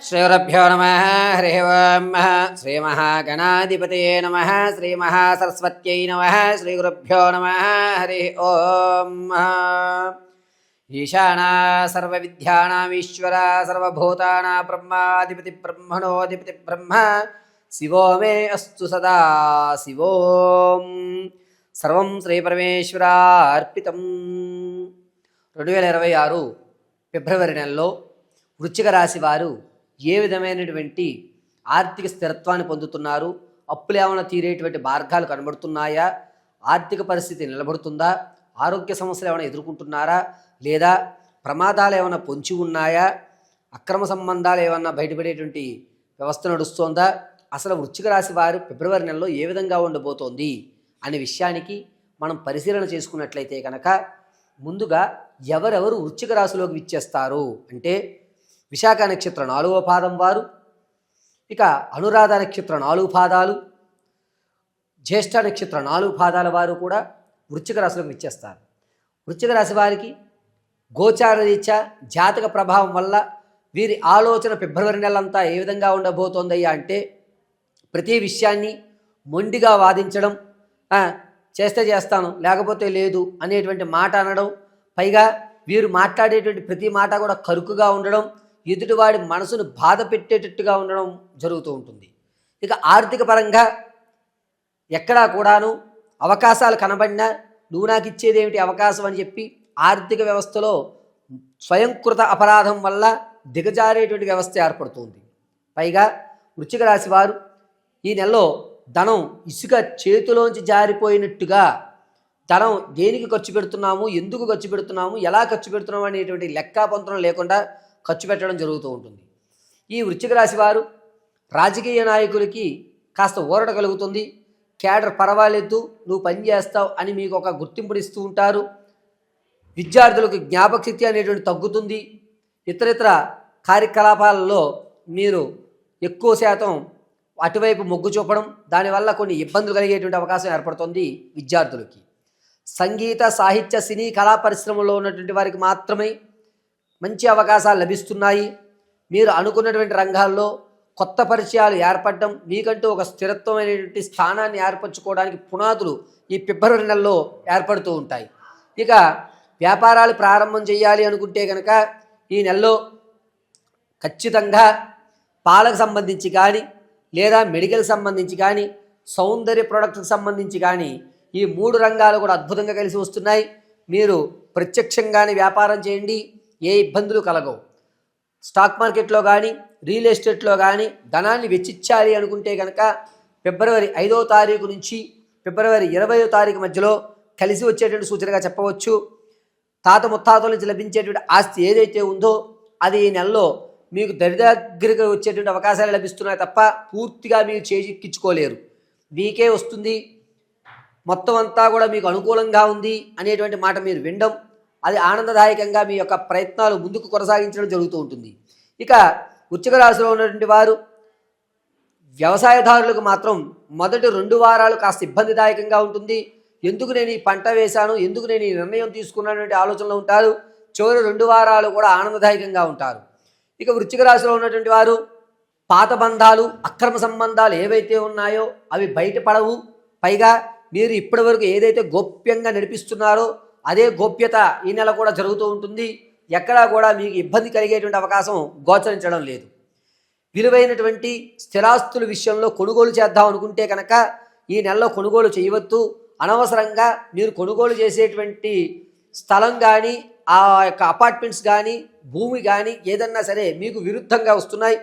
श्रीगुरुभ्यो नमः हरिः ओम् श्रीमहागणाधिपतये नमः श्रीमहासरस्वत्यै नमः श्रीगुरुभ्यो नमः हरिः ओम् ईशाना सर्वविद्यानामीश्वरा सर्वभूतानां ब्रह्माधिपति ब्रह्मणोऽधिपति ब्रह्म शिवो मे अस्तु सदा शिवों सर्वं श्रीपरमेश्वरार्पितं 2026 ఫిబ్రవరి నెలలో వృశ్చిక రాశి వారు ఏ విధమైనటువంటి ఆర్థిక స్థిరత్వాన్ని పొందుతున్నారు? అప్పులు ఏమైనా తీరేటువంటి మార్గాలు కనబడుతున్నాయా? ఆర్థిక పరిస్థితి నిలబడుతుందా? ఆరోగ్య సమస్యలు ఏమైనా ఎదుర్కొంటున్నారా? లేదా ప్రమాదాలు ఏమైనా పొంచి ఉన్నాయా? అక్రమ సంబంధాలు ఏమైనా బయటపడేటువంటి వ్యవస్థ నడుస్తోందా? అసలు వృశ్చిక రాశి వారు ఫిబ్రవరి నెలలో ఏ విధంగా ఉండబోతోంది అనే విషయానికి మనం పరిశీలన చేసుకున్నట్లయితే కనుక ముందుగా ఎవరెవరు వృశ్చిక రాశిలోకి విచ్చేస్తారు అంటే విశాఖ నక్షత్రం 4వ పాదం వారు, ఇక అనురాధ నక్షత్రం 4 పాదాలు, జ్యేష్ఠ నక్షత్రం 4 పాదాల వారు కూడా వృశ్చిక రాశిలోకి విచ్చేస్తారు. వృశ్చిక రాశి వారికి గోచార రీత్యా జాతక ప్రభావం వల్ల వీరి ఆలోచన ఫిబ్రవరి నెలంతా ఏ విధంగా ఉండబోతోందయ్యా అంటే ప్రతి విషయాన్ని మొండిగా వాదించడం, చేస్తే చేస్తాను లేకపోతే లేదు అనేటువంటి మాట అనడం, పైగా వీరు మాట్లాడేటువంటి ప్రతి మాట కూడా కరుకుగా ఉండడం, ఎదుటివాడి మనసును బాధ పెట్టేటట్టుగా ఉండడం జరుగుతూ ఉంటుంది. ఇక ఆర్థిక పరంగా ఎక్కడా కూడాను అవకాశాలు కనబడినా నువ్వు నాకు ఇచ్చేది ఏమిటి అవకాశం అని చెప్పి ఆర్థిక వ్యవస్థలో స్వయంకృత అపరాధం వల్ల దిగజారేటువంటి వ్యవస్థ ఏర్పడుతుంది. పైగా వృశ్చిక రాశి వారు ఈ నెలలో ధనం ఇసుక చేతిలోంచి జారిపోయినట్టుగా ధనం దేనికి ఖర్చు పెడుతున్నాము, ఎందుకు ఖర్చు పెడుతున్నాము, ఎలా ఖర్చు పెడుతున్నాము అనేటువంటి లెక్కాపంతరం లేకుండా ఖర్చు పెట్టడం జరుగుతూ ఉంటుంది. ఈ వృశ్చిక రాశి వారు రాజకీయ నాయకులకి కాస్త ఊరట కలుగుతుంది. క్యాడర్ పర్వాలేదు నువ్వు పని చేస్తావు అని మీకు ఒక గుర్తింపునిస్తూ ఉంటారు. విద్యార్థులకు జ్ఞాపకశక్తి అనేటువంటి తగ్గుతుంది. ఇతరితర కార్యకలాపాలలో మీరు ఎక్కువ శాతం అటువైపు మొగ్గు చూపడం, దానివల్ల కొన్ని ఇబ్బందులు కలిగేటువంటి అవకాశం ఏర్పడుతుంది విద్యార్థులకి. సంగీత సాహిత్య సినీ కళా పరిశ్రమలో ఉన్నటువంటి వారికి మాత్రమే మంచి అవకాశాలు లభిస్తున్నాయి. మీరు అనుకున్నటువంటి రంగాల్లో కొత్త పరిచయాలు ఏర్పడడం, మీకంటూ ఒక స్థిరత్వమైనటువంటి స్థానాన్ని ఏర్పరచుకోవడానికి పునాదులు ఈ ఫిబ్రవరి నెలలో ఏర్పడుతూ ఉంటాయి. ఇక వ్యాపారాలు ప్రారంభం చేయాలి అనుకుంటే కనుక ఈ నెలలో ఖచ్చితంగా పాలకు సంబంధించి కానీ, లేదా మెడికల్ సంబంధించి కానీ, సౌందర్య ప్రొడక్ట్కి సంబంధించి కానీ ఈ 3 రంగాలు కూడా అద్భుతంగా కలిసి వస్తున్నాయి. మీరు ప్రత్యక్షంగానే వ్యాపారం చేయండి, ఏ ఇబ్బందులు కలగవు. స్టాక్ మార్కెట్లో కానీ, రియల్ ఎస్టేట్లో కానీ ధనాన్ని వెచ్చించాలి అనుకుంటే కనుక ఫిబ్రవరి 5వ తారీఖు నుంచి ఫిబ్రవరి 20వ తారీఖు మధ్యలో కలిసి వచ్చేటువంటి సూచనగా చెప్పవచ్చు. తాత ముత్తాతల నుంచి లభించేటువంటి ఆస్తి ఏదైతే ఉందో అది ఈ నెలలో మీకు దరిదగ్గరగా వచ్చేటువంటి అవకాశాలు లభిస్తున్నాయి తప్ప పూర్తిగా మీరు చేజిక్కించుకోలేరు. మీకే వస్తుంది, మొత్తం అంతా కూడా మీకు అనుకూలంగా ఉంది అనేటువంటి మాట మీరు వినడం, అది ఆనందదాయకంగా మీ యొక్క ప్రయత్నాలు ముందుకు కొనసాగించడం జరుగుతూ ఉంటుంది. ఇక వృశ్చిక రాశిలో ఉన్నటువంటి వారు వ్యవసాయదారులకు మాత్రం మొదటి 2 వారాలు కాస్త ఇబ్బందిదాయకంగా ఉంటుంది. ఎందుకు నేను ఈ పంట వేశాను, ఎందుకు నేను ఈ నిర్ణయం తీసుకున్నటువంటి ఆలోచనలో ఉంటారు. చివరి 2 వారాలు కూడా ఆనందదాయకంగా ఉంటారు. ఇక వృశ్చిక రాశిలో ఉన్నటువంటి వారు పాత బంధాలు, అక్రమ సంబంధాలు ఏవైతే ఉన్నాయో అవి బయటపడవు. పైగా మీరు ఇప్పటివరకు ఏదైతే గోప్యంగా నడిపిస్తున్నారో అదే గోప్యత ఈ నెల కూడా జరుగుతూ ఉంటుంది. ఎక్కడా కూడా మీకు ఇబ్బంది కలిగేటువంటి అవకాశం గోచరించడం లేదు. విలువైనటువంటి స్థిరాస్తుల విషయంలో కొనుగోలు చేద్దాం అనుకుంటే కనుక ఈ నెలలో కొనుగోలు చేయవద్దు. అనవసరంగా మీరు కొనుగోలు చేసేటువంటి స్థలం కానీ, ఆ యొక్క అపార్ట్మెంట్స్ కానీ, భూమి కానీ ఏదన్నా సరే మీకు విరుద్ధంగా వస్తున్నాయి.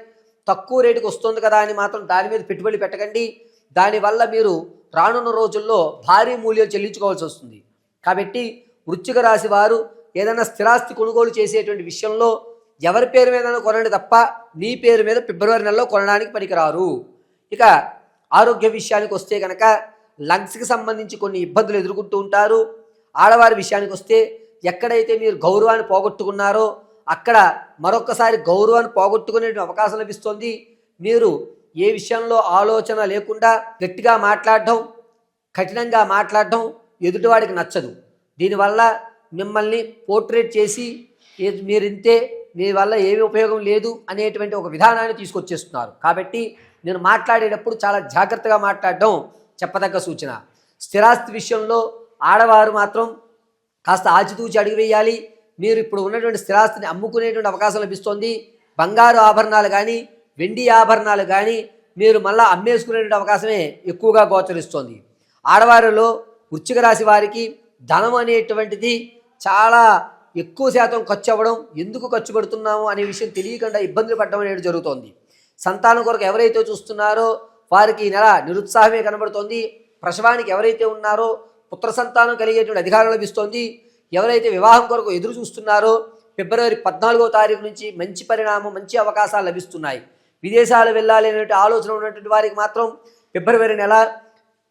తక్కువ రేటుకు వస్తుంది కదా అని మాత్రం దాని మీద పెట్టుబడి పెట్టకండి. దానివల్ల మీరు రానున్న రోజుల్లో భారీ మూల్యం చెల్లించుకోవాల్సి వస్తుంది. కాబట్టి వృశ్చిక రాశి వారు ఏదైనా స్థిరాస్తి కొనుగోలు చేసేటువంటి విషయంలో ఎవరి పేరు మీద కొనండి తప్ప మీ పేరు మీద ఫిబ్రవరి నెలలో కొనడానికి పనికిరారు. ఇక ఆరోగ్య విషయానికి వస్తే కనుక లంగ్స్కి సంబంధించి కొన్ని ఇబ్బందులు ఎదుర్కొంటూ ఉంటారు. ఆడవారి విషయానికి వస్తే ఎక్కడైతే మీరు గౌరవాన్ని పోగొట్టుకున్నారో అక్కడ మరొకసారి గౌరవాన్ని పోగొట్టుకునే అవకాశం లభిస్తుంది. మీరు ఏ విషయంలో ఆలోచన లేకుండా గట్టిగా మాట్లాడడం, కఠినంగా మాట్లాడడం ఎదుటివాడికి నచ్చదు. దీనివల్ల మిమ్మల్ని పోర్ట్రేట్ చేసి మీరింతే మీ వల్ల ఏమి ఉపయోగం లేదు అనేటువంటి ఒక విధానాన్ని తీసుకొచ్చేస్తున్నారు. కాబట్టి నేను మాట్లాడేటప్పుడు చాలా జాగ్రత్తగా మాట్లాడడం చెప్పదగ్గ సూచన. స్థిరాస్తి విషయంలో ఆడవారు మాత్రం కాస్త ఆచితూచి అడుగు వేయాలి. మీరు ఇప్పుడు ఉన్నటువంటి స్థిరాస్తిని అమ్ముకునేటువంటి అవకాశం లభిస్తుంది. బంగారు ఆభరణాలు కానీ వెండి ఆభరణాలు కానీ మీరు మళ్ళీ అమ్మేసుకునేటువంటి అవకాశమే ఎక్కువగా గోచరిస్తోంది. ఆడవారిలో వృశ్చిక రాశి వారికి ధనం అనేటువంటిది చాలా ఎక్కువ శాతం ఖర్చు అవ్వడం, ఎందుకు ఖర్చు పెడుతున్నాము అనే విషయం తెలియకుండా ఇబ్బందులు పడడం అనేది జరుగుతోంది. సంతానం కొరకు ఎవరైతే చూస్తున్నారో వారికి ఈ నెల నిరుత్సాహమే కనబడుతోంది. ప్రసవానికి ఎవరైతే ఉన్నారో పుత్ర సంతానం కలిగేటువంటి అధికారం లభిస్తోంది. ఎవరైతే వివాహం కొరకు ఎదురు చూస్తున్నారో ఫిబ్రవరి 14వ తారీఖు నుంచి మంచి పరిణామం, మంచి అవకాశాలు లభిస్తున్నాయి. విదేశాలు వెళ్ళాలి అనేటువంటి ఆలోచన ఉన్నటువంటి వారికి మాత్రం ఫిబ్రవరి నెల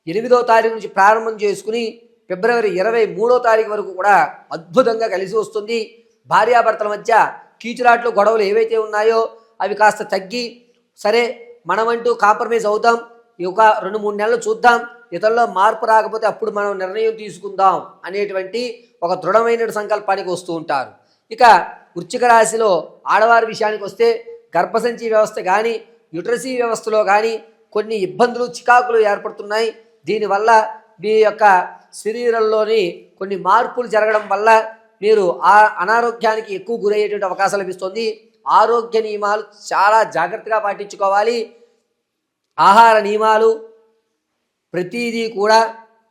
8వ తారీఖు నుంచి ప్రారంభం చేసుకుని ఫిబ్రవరి 23వ తారీఖు వరకు కూడా అద్భుతంగా కలిసి వస్తుంది. భార్యాభర్తల మధ్య కీచులాట్లు గొడవలు ఏవైతే ఉన్నాయో అవి కాస్త తగ్గి, సరే మనమంటూ కాంప్రమైజ్ అవుతాం, ఒక 2-3 నెలలు చూద్దాం, ఇతరుల్లో మార్పు రాకపోతే అప్పుడు మనం నిర్ణయం తీసుకుందాం అనేటువంటి ఒక దృఢమైన సంకల్పానికి వస్తూ ఉంటారు. ఇక వృశ్చిక రాశిలో ఆడవారి విషయానికి వస్తే గర్భసంచి వ్యవస్థ కానీ యుటరసీ వ్యవస్థలో కానీ కొన్ని ఇబ్బందులు, చికాకులు ఏర్పడుతున్నాయి. దీనివల్ల మీ యొక్క శరీరంలోని కొన్ని మార్పులు జరగడం వల్ల మీరు ఆ అనారోగ్యానికి ఎక్కువ గురయ్యేటువంటి అవకాశం లభిస్తుంది. ఆరోగ్య నియమాలు చాలా జాగ్రత్తగా పాటించుకోవాలి. ఆహార నియమాలు ప్రతిదీ కూడా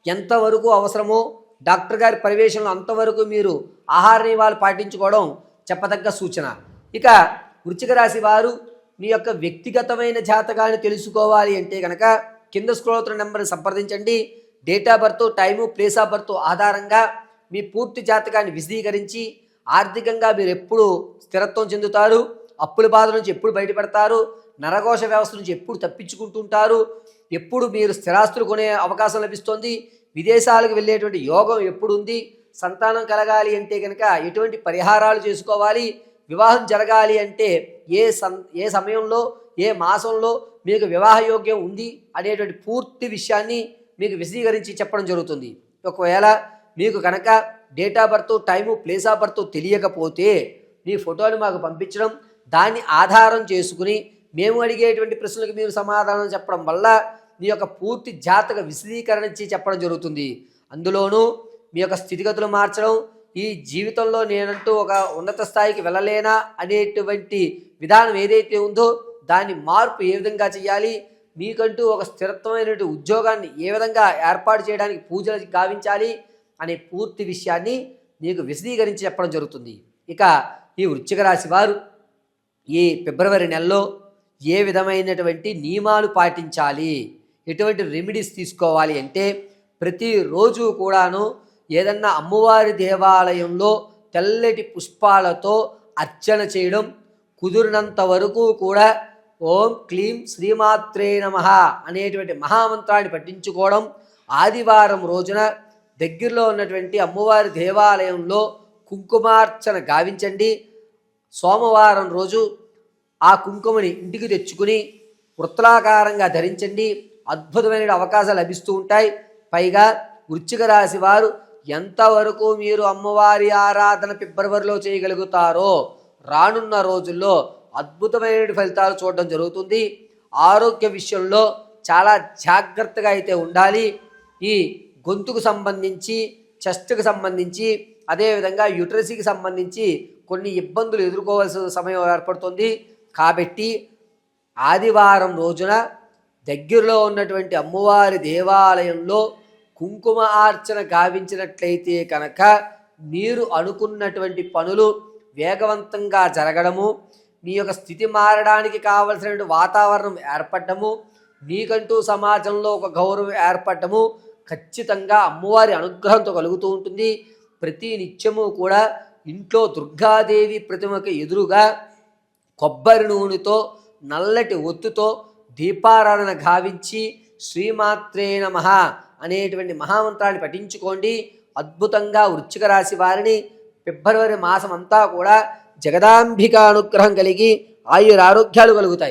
ఎంతవరకు అవసరమో డాక్టర్ గారి పర్యవేక్షణలో అంతవరకు మీరు ఆహార నియమాలు పాటించుకోవడం చెప్పదగ్గ సూచన. ఇక వృశ్చిక రాశి వారు మీ యొక్క వ్యక్తిగతమైన జాతకాన్ని తెలుసుకోవాలి అంటే కనుక కింద స్క్రోల్ అవుతున్న నెంబర్ని సంప్రదించండి. Date of birth, time, place of birth ఆధారంగా మీ పూర్తి జాతకాన్ని విశదీకరించి ఆర్థికంగా మీరు ఎప్పుడు స్థిరత్వం చెందుతారు, అప్పుల బాధ నుంచి ఎప్పుడు బయటపడతారు, నరకోశ వ్యవస్థ నుంచి ఎప్పుడు తప్పించుకుంటుంటారు, ఎప్పుడు మీరు స్థిరాస్తులు కొనే అవకాశం లభిస్తుంది, విదేశాలకు వెళ్ళేటువంటి యోగం ఎప్పుడు ఉంది, సంతానం కలగాలి అంటే కనుక ఎటువంటి పరిహారాలు చేసుకోవాలి, వివాహం జరగాలి అంటే ఏ సమయంలో ఏ మాసంలో మీకు వివాహ యోగ్యం ఉంది అనేటువంటి పూర్తి విషయాన్ని మీకు విశదీకరించి చెప్పడం జరుగుతుంది. ఒకవేళ మీకు కనుక date of birth, time, place of birth తెలియకపోతే మీ ఫోటోని మాకు పంపించడం, దాన్ని ఆధారం చేసుకుని మేము అడిగేటువంటి ప్రశ్నలకు మీరు సమాధానం చెప్పడం వల్ల మీ యొక్క పూర్తి జాతక విశదీకరణ చెప్పడం జరుగుతుంది. అందులోనూ మీ యొక్క స్థితిగతులు మార్చడం, ఈ జీవితంలో నేనంటూ ఒక ఉన్నత స్థాయికి వెళ్ళలేనా అనేటువంటి విధానం ఏదైతే ఉందో దాన్ని మార్పు ఏ విధంగా చేయాలి, మీకంటూ ఒక స్థిరత్వమైనటువంటి ఉద్యోగాన్ని ఏ విధంగా ఏర్పాటు చేయడానికి పూజలు గావించాలి అనే పూర్తి విషయాన్ని మీకు విశదీకరించి చెప్పడం జరుగుతుంది. ఇక ఈ వృశ్చిక రాశి వారు ఈ ఫిబ్రవరి నెలలో ఏ విధమైనటువంటి నియమాలు పాటించాలి, ఎటువంటి రెమెడీస్ తీసుకోవాలి అంటే ప్రతిరోజు కూడాను ఏదన్నా అమ్మవారి దేవాలయంలో తెల్లటి పుష్పాలతో అర్చన చేయడం, కుదిరినంత వరకు కూడా ఓం క్లీం శ్రీమాత్రే నమః అనేటువంటి మహామంత్రాన్ని పఠించుకోవడం, ఆదివారం రోజున దగ్గరలో ఉన్నటువంటి అమ్మవారి దేవాలయంలో కుంకుమార్చన గావించండి. సోమవారం రోజు ఆ కుంకుమని ఇంటికి తెచ్చుకుని వృత్తాకారంగా ధరించండి. అద్భుతమైన అవకాశాలు లభిస్తూ ఉంటాయి. పైగా వృశ్చిక రాశి వారు ఎంతవరకు మీరు అమ్మవారి ఆరాధన ఫిబ్రవరిలో చేయగలుగుతారో రానున్న రోజుల్లో అద్భుతమైన ఫలితాలు చూడడం జరుగుతుంది. ఆరోగ్య విషయంలో చాలా జాగ్రత్తగా అయితే ఉండాలి. ఈ గొంతుకు సంబంధించి, చెస్ట్కి సంబంధించి, అదేవిధంగా యుటరసీకి సంబంధించి కొన్ని ఇబ్బందులు ఎదుర్కోవాల్సిన సమయం ఏర్పడుతుంది. కాబట్టి ఆదివారం రోజున దగ్గరలో ఉన్నటువంటి అమ్మవారి దేవాలయంలో కుంకుమ ఆర్చన గావించినట్లయితే కనుక మీరు అనుకున్నటువంటి పనులు వేగవంతంగా జరగడము, మీ యొక్క స్థితి మారడానికి కావలసిన వాతావరణం ఏర్పడము, మీకంటూ సమాజంలో ఒక గౌరవం ఏర్పడము ఖచ్చితంగా అమ్మవారి అనుగ్రహంతో కలుగుతూ ఉంటుంది. ప్రతి నిత్యము కూడా ఇంట్లో దుర్గాదేవి ప్రతిమకు ఎదురుగా కొబ్బరి నూనెతో నల్లటి ఒత్తుతో దీపారాధన గావించి శ్రీమాత్రే నమః అనేటువంటి మహామంత్రాన్ని పఠించుకోండి. అద్భుతంగా వృశ్చిక రాశి వారిని ఫిబ్రవరి మాసం అంతా కూడా జగదాంబిక అనుగ్రహం కలిగి ఆయురారోగ్యాలు కలుగుతాయి.